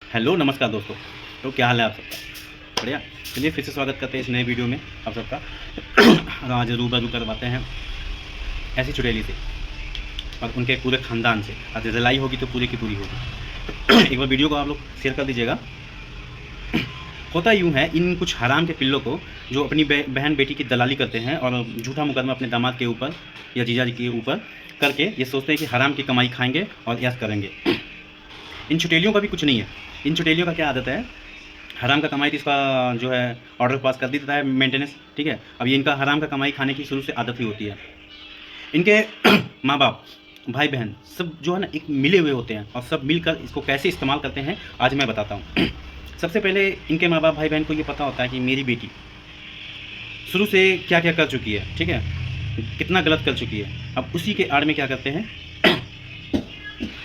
Hello नमस्कार दोस्तों। तो क्या हाल है आप सबका? बढ़िया। चलिए फिर से स्वागत करते हैं इस नए वीडियो में आप सबका। और आज रूबरू करवाते हैं ऐसी चुड़ैली से और उनके पूरे ख़ानदान से। आज जलाई होगी तो पूरी की पूरी होगी। एक बार वीडियो को आप लोग शेयर कर दीजिएगा। होता यूँ है, इन कुछ हराम के पिल्लों को जो अपनी बहन बेटी की दलाली करते हैं और झूठा मुकदमा अपने दामाद के ऊपर या जीजा जी के ऊपर करके ये सोचते हैं कि हराम की कमाई खाएंगे और ऐश करेंगे। इन छुटेलियों का भी कुछ नहीं है। इन छुटेलियों का क्या आदत है, हराम का कमाई तो इसका जो है ऑर्डर पास कर देता है मेंटेनेंस, ठीक है। अब ये इनका हराम का कमाई खाने की शुरू से आदत ही होती है। इनके माँ बाप भाई बहन सब जो है ना एक मिले हुए होते हैं और सब मिलकर इसको कैसे इस्तेमाल करते हैं आज मैं बताता हूँ। सबसे पहले इनके माँ बाप भाई बहन को ये पता होता है कि मेरी बेटी शुरू से क्या क्या कर चुकी है, ठीक है, कितना गलत कर चुकी है। अब उसी के आड़ में क्या करते हैं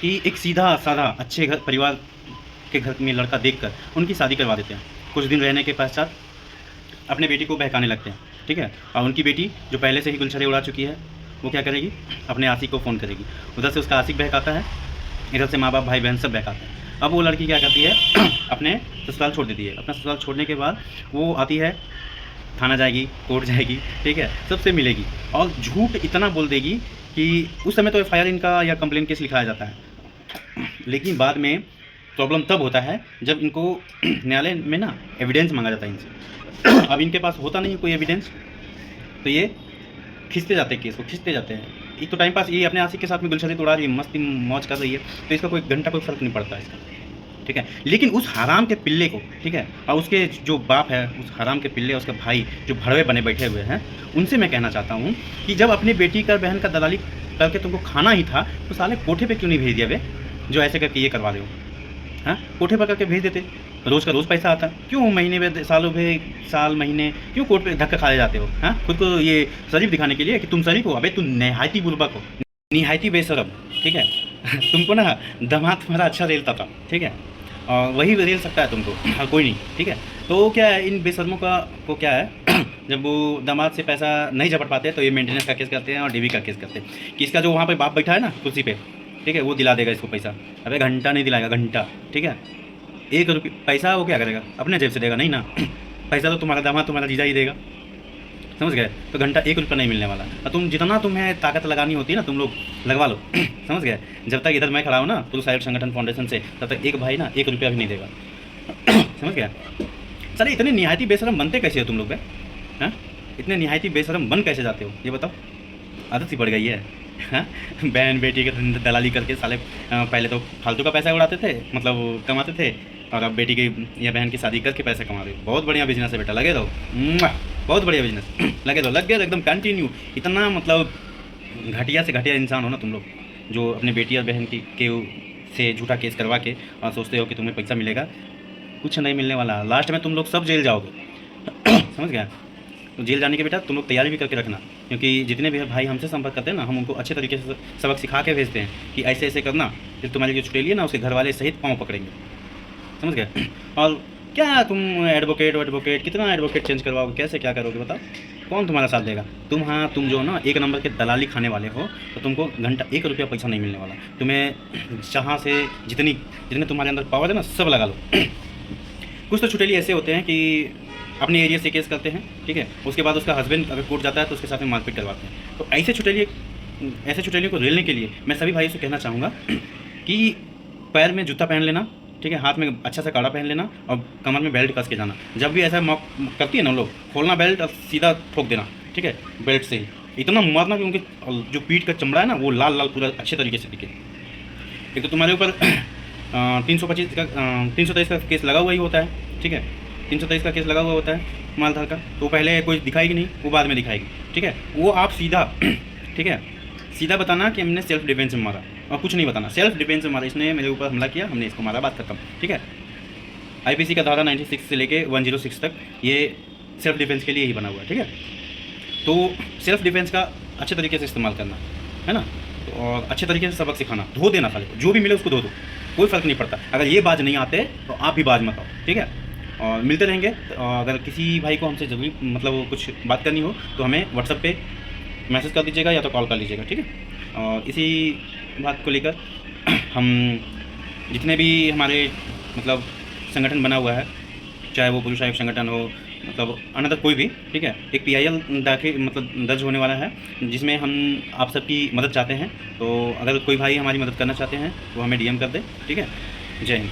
कि एक सीधा साधा अच्छे घर परिवार के घर में लड़का देखकर उनकी शादी करवा देते हैं। कुछ दिन रहने के पश्चात अपने बेटी को बहकाने लगते हैं, ठीक है। और उनकी बेटी जो पहले से ही गुलछड़े उड़ा चुकी है वो क्या करेगी, अपने आशिक को फ़ोन करेगी। उधर से उसका आशिक बहकाता है, इधर से माँ बाप भाई बहन सब बहकाते हैं। अब वो लड़की क्या करती है अपने ससुराल छोड़ देती है। अपना ससुराल छोड़ने के बाद वो आती है, थाना जाएगी, कोर्ट जाएगी, ठीक है, सबसे मिलेगी और झूठ इतना बोल देगी कि उस समय तो एफआईआर इनका या कंप्लेंट केस लिखाया जाता है। लेकिन बाद में प्रॉब्लम तब होता है जब इनको न्यायालय में ना एविडेंस मांगा जाता है इनसे। अब इनके पास होता नहीं है कोई एविडेंस, तो ये खींचते जाते हैं केस को, खींचते जाते हैं। एक तो टाइम पास, ये अपने आशिक के साथ में गुलछड़ी तोड़ा रही है, मस्ती मौज कर रही है, तो इसका कोई घंटा कोई फ़र्क नहीं पड़ता इसका, ठीक है। लेकिन उस हराम के पिल्ले को, ठीक है, और उसके जो बाप है उस हराम के पिल्ले, उसके भाई जो भड़वे बने बैठे हुए हैं, उनसे मैं कहना चाहता हूँ कि जब अपनी बेटी का बहन का दलाली करके तुमको खाना ही था तो साले कोठे पे क्यों नहीं भेज दिया बे, जो ऐसे करके ये करवा रहे हो। हाँ, कोठे पर करके भेज देते, रोज़ का रोज़ पैसा आता। क्यों महीने में सालों में साल महीने क्यों कोर्ट पे धक्का खाए जाते हो? हाँ, खुद को ये शरीफ दिखाने के लिए कि तुम शरीफ हो। अबे तुम निहायती बुर्बक हो, निहायती बेशरम, ठीक है। तुमको ना दामाद तुम्हारा अच्छा रेलता था, ठीक है, और वही रेल सकता है तुमको, हाँ, कोई नहीं, ठीक है। तो क्या है, इन बेशर्मों का को क्या है जब वो दामाद से पैसा नहीं झपट पाते तो ये मेंटेनेंस का केस करते हैं और डीवी का केस करते हैं कि इसका जो वहाँ पे बाप बैठा है ना कुर्सी पे, ठीक है, वो दिला देगा इसको पैसा। अबे घंटा नहीं दिलाएगा, घंटा, ठीक है। 1 रुपये पैसा वो क्या करेगा, अपने जेब से देगा नहीं ना। पैसा तो तुम्हारा दामाद तुम्हारा जीजा ही देगा, समझ गए। तो घंटा 1 रुपये नहीं मिलने वाला। और तुम जितना तुम्हें ताकत लगानी होती है ना तुम लोग लगवा लो। समझ गए। जब तक इधर मैं खड़ा हूँ ना पुल साइड संगठन फाउंडेशन से, तब तक एक भाई ना 1 रुपया भी नहीं देगा। समझ गया। सर इतने निहायती बेशरम बनते कैसे हो तुम लोग? हाँ, इतने निहायती बेशरम बन कैसे जाते हो ये बताओ? आदत सी पड़ गई है। हाँ, बहन बेटी के दलाली करके साले पहले तो फालतू का पैसा उड़ाते थे, मतलब कमाते थे, और अब बेटी की या बहन की शादी करके पैसे कमा रहे हो। बहुत बढ़िया बिजनेस है बेटा, लगे रहो, बहुत बढ़िया बिजनेस। लगे रहो, लग गया एकदम कंटिन्यू। इतना मतलब घटिया से घटिया इंसान हो ना तुम लोग, जो अपने बेटी और बहन की के से झूठा केस करवा के और सोचते हो कि तुम्हें पैसा मिलेगा। कुछ नहीं मिलने वाला, लास्ट में तुम लोग सब जेल जाओगे। समझ गया। तो जेल जाने के बेटा तुम लोग तैयारी भी करके रखना, क्योंकि जितने भी भाई हमसे संपर्क करते हैं ना, हम उनको अच्छे तरीके से सबक सिखा के भेजते हैं कि ऐसे ऐसे करना, फिर तुम्हारी जो छुटेली है ना उसके घर वाले सहित पाँव पकड़ेंगे। समझ गए। और क्या तुम एडवोकेट कितना एडवोकेट चेंज करवाओगे, कैसे क्या करोगे बताओ? कौन तुम्हारा साथ देगा? तुम, हाँ, तुम जो ना 1 नंबर के दलाली खाने वाले हो, तो तुमको घंटा 1 रुपया पैसा नहीं मिलने वाला। तुम्हें जहाँ से जितने तुम्हारे अंदर पावर है ना सब लगा लो। कुछ तो छुटेली ऐसे होते हैं कि अपने एरिया से केस करते हैं, ठीक है, उसके बाद उसका हस्बैंड अगर कोर्ट जाता है तो उसके साथ में मारपीट करवाते हैं। तो ऐसे छुटेलियों को रेलने के लिए मैं सभी भाइयों से कहना चाहूँगा कि पैर में जूता पहन लेना, ठीक है, हाथ में अच्छा सा कड़ा पहन लेना और कमर में बेल्ट कस के जाना। जब भी ऐसा मौक करती है ना लोग, खोलना बेल्ट और सीधा ठोक देना, ठीक है, बेल्ट से ही इतना मारना कि उनके जो पीठ का चमड़ा है ना वो लाल लाल पूरा अच्छे तरीके से दिखे। एक तो तुम्हारे ऊपर 323 का केस लगा हुआ ही होता है, ठीक है, 323 का केस लगा हुआ होता है मालधार का। तो पहले कोई दिखाएगी नहीं, वो बाद में दिखाएगी, ठीक है। वो आप सीधा, ठीक है, सीधा बताना कि हमने सेल्फ डिफेंस में मारा, और कुछ नहीं बताना, सेल्फ डिफेंस में मारा, इसने मेरे ऊपर हमला किया, हमने इसको मारा, बात खत्म, ठीक है। आईपीसी का धारा 96 से लेके 106 तक ये सेल्फ डिफेंस के लिए ही बना हुआ है, ठीक है। तो सेल्फ डिफेंस का अच्छे तरीके से इस्तेमाल करना है ना, और अच्छे तरीके से सबक सिखाना। धो देना साले को, जो भी मिले उसको धो दो, कोई फ़र्क नहीं पड़ता। अगर ये बाज नहीं आते तो आप भी बाज मत आओ, ठीक है। और मिलते रहेंगे। अगर किसी भाई को हमसे ज़रूरी मतलब कुछ बात करनी हो तो हमें व्हाट्सएप पे मैसेज कर दीजिएगा या तो कॉल कर लीजिएगा, ठीक है। और इसी बात को लेकर हम जितने भी हमारे मतलब संगठन बना हुआ है, चाहे वो पुरुष आयोग संगठन हो, मतलब अनदर कोई भी, ठीक है। एक PIL दाखिल मतलब दर्ज होने वाला है, जिसमें हम आप सबकी मदद चाहते हैं। तो अगर कोई भाई हमारी मदद करना चाहते हैं तो हमें DM कर दे, ठीक है। जय हिंद।